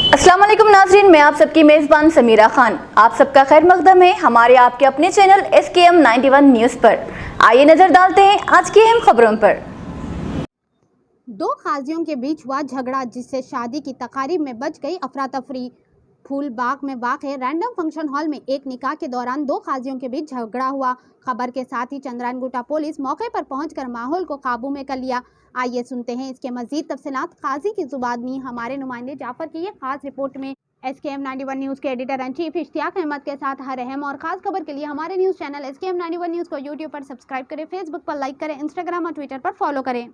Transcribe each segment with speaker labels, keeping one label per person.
Speaker 1: अस्सलाम वालेकुम नाज़रीन, मैं आप सबकी मेज़बान समीरा खान। आप सबका खैर मकदम है हमारे आपके अपने चैनल SKM 91 न्यूज़ पर। आइए नज़र डालते हैं आज की अहम खबरों पर।
Speaker 2: दो काजियों के बीच हुआ झगड़ा जिससे शादी की तकारीब में बच गई अफरा तफरी। फूलबाग में वाक़े रैंडम फंक्शन हॉल में एक निकाह के दौरान दो काजियों के बीच झगड़ा हुआ। खबर के साथ ही चंद्रानगुटा पुलिस मौके पर पहुंचकर माहौल को काबू में कर लिया। आइए सुनते हैं इसके मजीद तफसीलात काजी की जुबानी हमारे नुमाइंदे जाफर की ये खास रिपोर्ट में। SKM 91 न्यूज़ के editor in chief Ishtiyaq Ahmed के साथ हर अहम और खास खबर के लिए हमारे न्यूज़ चैनल SKM 91 न्यूज़ को यूट्यूब पर सब्सक्राइब करें, फेसबुक पर लाइक करें, इंस्टाग्राम और ट्विटर पर फॉलो करें।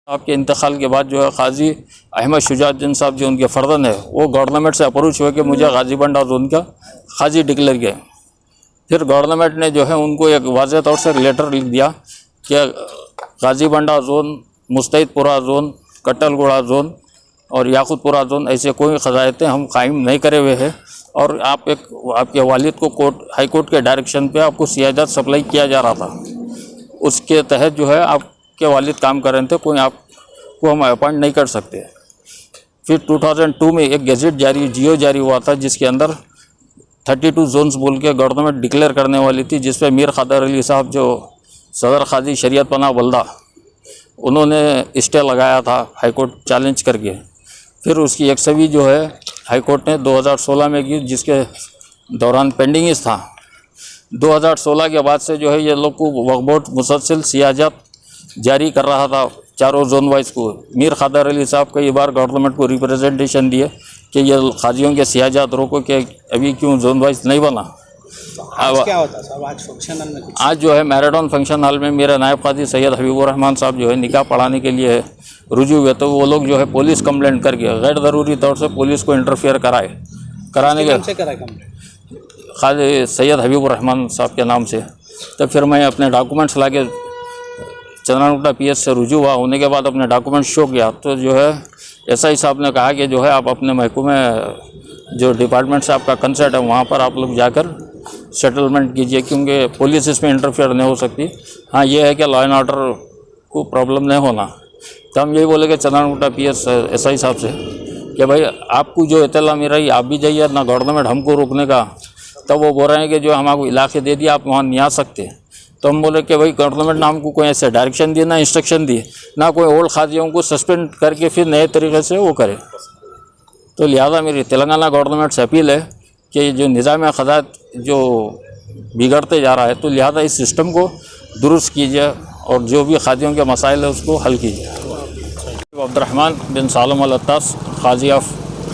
Speaker 3: आपके इंतकाल के बाद जो है काजी अहमद शुजाउद्दीन साहब जो उनके फ़र्जंद है वो गवर्नमेंट से अप्रोच हुए कि मुझे गाजी बंडा जोन का काजी डिक्लेयर किया। फिर गवर्नमेंट ने जो है उनको एक वाज़ेह तौर से लेटर लिख दिया कि गाजी बंडा जोन, मुस्तैदपुरा जोन, कट्टलगुड़ा जोन और याकूतपुरा जोन ऐसे कोई ख़ज़ायतें हम कायम नहीं करे हुए हैं और आपके वालिद को हाई कोर्ट के डायरेक्शन पे आपको सियादत सप्लाई किया जा रहा था। उसके तहत जो है आपके वालिद काम कर रहे थे, कोई आपको हम अपॉइंट नहीं कर सकते। फिर 2002 में एक गैजेट जियो जारी हुआ था जिसके अंदर 32 जोन्स बोल के गवर्नमेंट डिक्लेयर करने वाली थी, जिस पे मीर खादर अली साहब जो सदर काजी शरीयत पनाह बल्दा उन्होंने स्टे लगाया था हाई कोर्ट चैलेंज करके। फिर उसकी एक सभी जो है हाई कोर्ट ने 2016 में की, जिसके दौरान पेंडिंग था। 2016 के बाद से जो है ये लोग को वक्फ बोर्ड मुसलसल सियासत जारी कर रहा था चारों जोन वाइज को। मीर खादर अली साहब कई बार गवर्नमेंट को रिप्रेजेंटेशन दिए कि ये काजियों के सियासत रोको कि अभी क्यों जोन वाइज नहीं बना।
Speaker 4: आज क्या होता साहब? आज फंक्शन हॉल में
Speaker 3: आज जो है मैराडोन फंक्शन हॉल में मेरा नायब काजी सैयद हबीबुर रहमान साहब जो है निकाह पढ़ाने के लिए रुजू हुए, तो वो लोग जो है पुलिस कंप्लेंट करके गैर ज़रूरी तौर से पुलिस को इंटरफेयर कराने के काजी सैयद हबीबुर रहमान साहब के नाम से। तो फिर मैं अपने डॉक्यूमेंट्स ला के चंद्रानगुटा PS से रुजू हुआ। होने के बाद अपने डॉक्यूमेंट शो किया तो जो है SI साहब ने कहा कि जो है आप अपने महकमे जो डिपार्टमेंट से आपका कंसर्ट है वहाँ पर आप लोग जाकर सेटलमेंट कीजिए, क्योंकि पुलिस इसमें इंटरफेयर नहीं हो सकती। हाँ, ये है कि लॉ एंड ऑर्डर को प्रॉब्लम नहीं होना। तो हम यही बोले कि चंद्रानगुटा PS SI साहब से कि भाई आपको जो इत्तला मिल रही आप भी जाइए ना, गवर्नमेंट हमको रोकने का। तब वो बोल रहे हैं कि जो हम आपको इलाके दे दिए आप वहाँ नहीं आ सकते। तो हम बोले कि भाई गवर्नमेंट ने हमको कोई ऐसे डायरेक्शन दिए ना इंस्ट्रक्शन दिए, ना कोई ओल्ड खादियों को सस्पेंड करके फिर नए तरीके से वो करे। तो लिहाजा मेरी तेलंगाना गवर्नमेंट से अपील है कि जो निज़ाम ख़ज़ात जो बिगड़ते जा रहा है, तो लिहाजा इस सिस्टम को दुरुस्त कीजिए और जो भी खादियों के मसाइल है उसको हल कीजिए। अब्दुर्रहमान बिन सालम अल अत्तास काजी ऑफ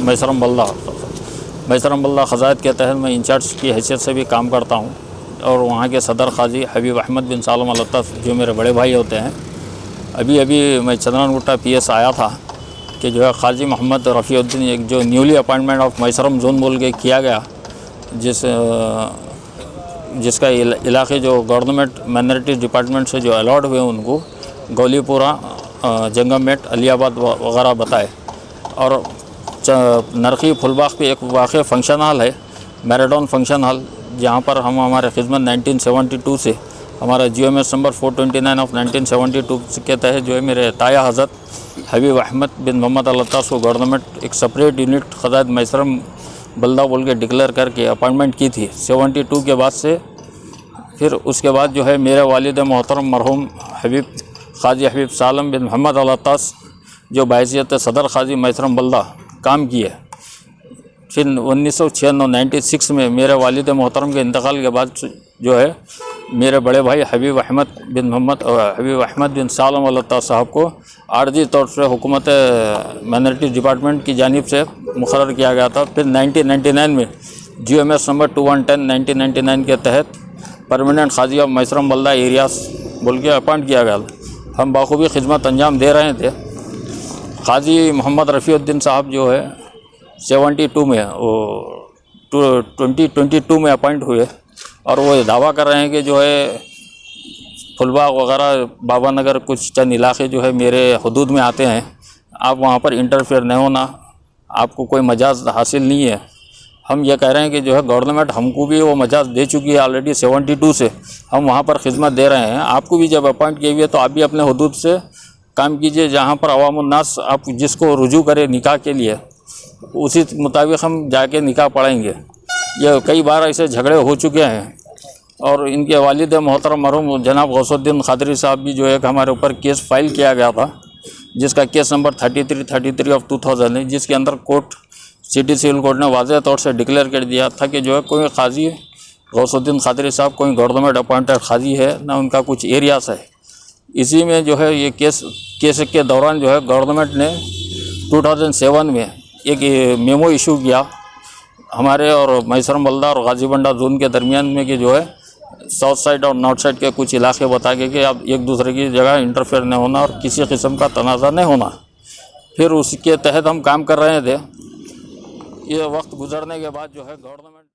Speaker 3: मैसरम बल्दा ख़ज़ात के तहत मैं इंचार्ज की हैसियत से भी काम करता हूँ और वहाँ के सदर काजी हबीब अहमद बिन सालम अल अत्तास जो मेरे बड़े भाई होते हैं। अभी मैं चंद्रानगुटा PS आया था कि जो है काजी मोहम्मद रफ़ीउद्दीन एक जो न्यूली अपॉइंटमेंट ऑफ मैसरम जोन बोल के किया गया, जिसका इलाके जो गवर्नमेंट माइनॉरिटीज़ डिपार्टमेंट से जो अलॉट हुए उनको गौलीपुरा, जंगममेट, अलियाबाद वगैरह बताए। और नरखी फुलबाग पे एक वाक़ई फ़ंक्शन हॉल है मैराडोन फंक्शन हॉल, जहाँ पर हम हमारे खिदमत 1972 से हमारा GMS नंबर 429 ऑफ 1972 के तहत जो है मेरे ताया हज़रत हबीब अहमद बिन मोहम्मद अल अत्तास को गवर्नमेंट एक सेपरेट यूनिट ख़ज़ात मैसरम बल्दा बोल के डिक्लेयर करके अपॉइंटमेंट की थी 72 के बाद से। फिर उसके बाद जो है मेरे वालिद मोहतरम मरहूम काजी हबीब सालम बिन मोहम्मद अल अत्तास जो बायसियत सदर काजी मैसरम बल्दा काम किए। फिर 1996 में मेरे वालिद मोहतरम के इंतकाल के बाद जो है मेरे बड़े भाई हबीब अहमद बिन सालम अल अत्तास साहब को आर्जी तौर से हुकूमत माइनॉरिटीज़ डिपार्टमेंट की जानिब से मुकर्रर किया गया था। फिर 1999 में GMS नंबर 2110 1999 के तहत permanent Qazi of Maisaram बल्दा areas बोल के अपॉइंट किया गया। हम बाखूबी खिदमत अंजाम दे रहे थे। काजी मोहम्मद रफ़ीउद्दीन साहब जो है 72 में वो 2022 में अपॉइंट हुए और वो दावा कर रहे हैं कि जो है फुलबाग वगैरह बाबा नगर कुछ चंद इलाके जो है मेरे हदूद में आते हैं, आप वहाँ पर इंटरफेयर नहीं होना, आपको कोई मजाज हासिल नहीं है। हम ये कह रहे हैं कि जो है गवर्नमेंट हमको भी वो मजाज दे चुकी है ऑलरेडी 72 से, हम वहाँ पर खिदमत दे रहे हैं। आपको भी जब अपॉइंट किए हुए तो आप भी अपने हदूद से काम कीजिए, जहाँ पर अवामुन्नास आप जिसको रुजू करे निकाह के लिए उसी मुताबिक हम जाके निकाह पढ़ाएंगे। ये कई बार ऐसे झगड़े हो चुके हैं और इनके वालिद मोहतरम मरहूम जनाब गौसुद्दीन खादरी साहब भी जो है कि हमारे ऊपर केस फाइल किया गया था, जिसका केस नंबर 3333 ऑफ 2000 है, जिसके अंदर कोर्ट सिटी सिविल कोर्ट ने वाज़ेह तौर से डिक्लेयर कर दिया था कि जो है कोई काजी गौसुद्दीन खादरी साहब कोई गवर्नमेंट अपॉइंटेड काजी है, ना उनका कुछ एरियास है। इसी में जो है ये केस के दौरान जो है गवर्नमेंट ने 2007 में एक मेमो इशू किया हमारे और मैसरम बल्दा और गाजीबंडा जोन के दरमियान में कि जो है साउथ साइड और नॉर्थ साइड के कुछ इलाके बता के कि अब एक दूसरे की जगह इंटरफेयर नहीं होना और किसी किस्म का तनाज़ा नहीं होना। फिर उसके तहत हम काम कर रहे थे। ये वक्त गुजरने के बाद जो है गवर्नमेंट